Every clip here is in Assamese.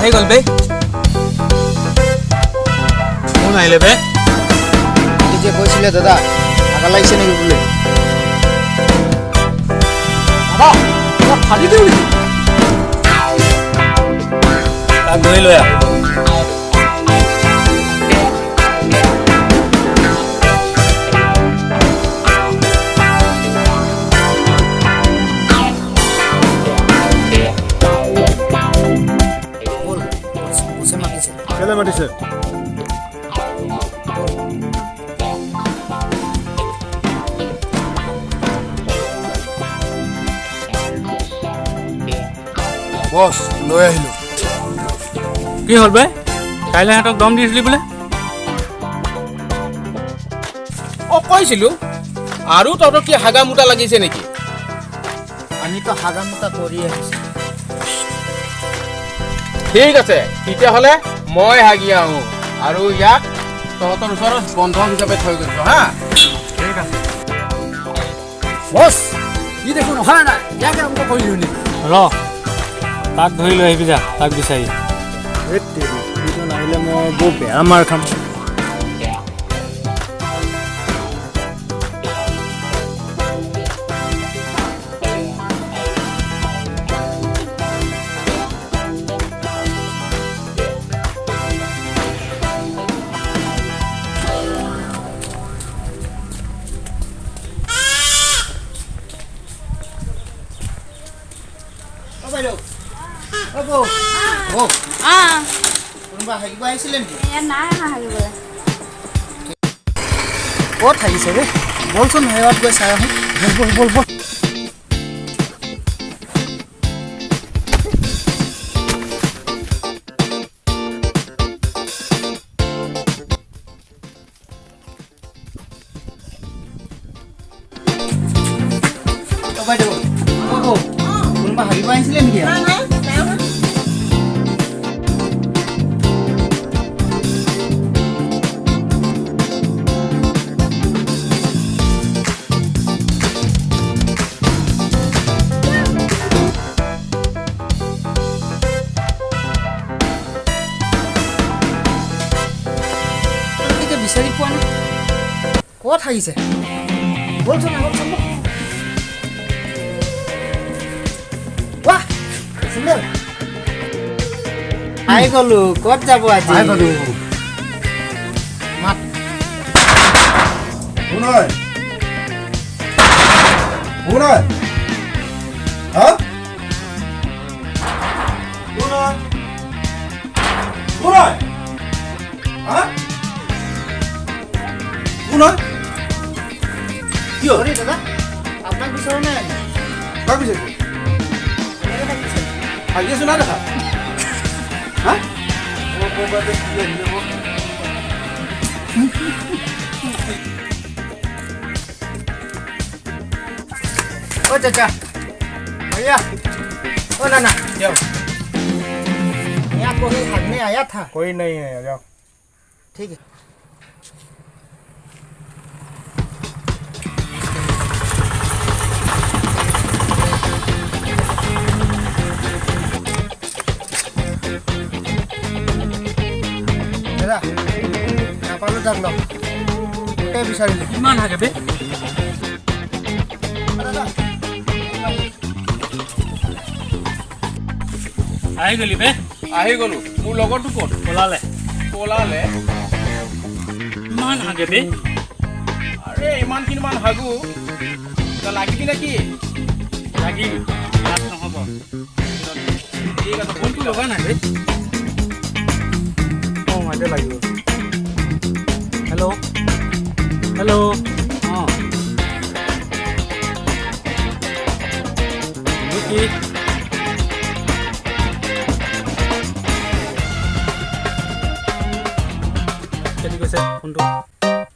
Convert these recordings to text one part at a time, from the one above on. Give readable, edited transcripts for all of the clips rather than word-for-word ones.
আহি গ'ল বে কোন আহিলে বে যে কৈছিলে দাদা আগা লাগিছে নেকি বোলে দাদা তোরা ফাটি দিও নি তাক ধৰি লৈ আহ কেলে মাতিছে বস লৈ আহিলো কি হ'ল বে কাইলৈ সিহঁতক দম দিছিলি বোলে অ কৈছিলো আৰু তহঁতৰ কি হাগা মুটা লাগিছে নেকি আমিতো হাগামুটা কৰি আহিছো ঠিক আছে তেতিয়াহ'লে মই হাগি আহোঁ আৰু ইয়াক তহঁতৰ ওচৰত বন্ধক হিচাপে থৈ গৈছো হা ঠিক আছে বস ই দেখোন অহা নাই ইয়াকে আৰম্ভ কৰিলো নেকি ৰ তাক ধৰি লৈ আহিবি যা তাক বিচাৰি এইটো নাহিলে মই বৰ বেয়া মাৰ খাম কোনোবা হাগিব আহিছিলে নেকি ক'ত হাগিছে ৰে বলচোন হেৱাত গৈ চাই আহোঁ বল বল বল বাইদেউ কোনোবা হাগিব আহিছিলে নেকি বিচাৰি পোৱা নাই ক'ত হাগিছে বলচোন আগত চাব আই গলো ক'ত যাব আজি আই গলো মাত শুনয় শুনয় হা শুনয় শুনয় হা শুনয় কি হ'ল দাদা আপোনাক বিচৰা নাই কাক বিচাৰিছে হাগি আছো না দেখা হা ओ चाचा भैया ओ नाना जाओ यहाँ कोई हगने आया था कोई नहीं है जाओ ठीक है দাদা নাপালো তাক লগ গোটেই বিচাৰিলো ইমান হাগে বে দাদা আহি গলি বে আহি গ'লো মোৰ লগৰটো ক'ত পলালে পলালে ইমান হাগে বে আৰে ইমানখিনিমান হাগু তই লাগিবি নেকি লাগি লাভ নহ'ব ঠিক আছে ফোনটো লগা নাই বে অঁ মাজে লাগিব হেল্ল' হেল্ল' অঁ কি কেতি কৈছে ফোনটো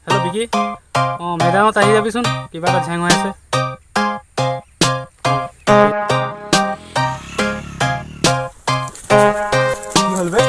হেল্ল' বিকি অঁ মেদামত আহি যাবিচোন কিবা এটা ঝেং হৈ আছে কি হ'ল বে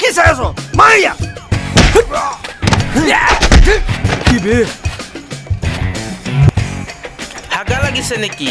কি চাই আছ মাৰ ইয়াক হাগা লাগিছে নেকি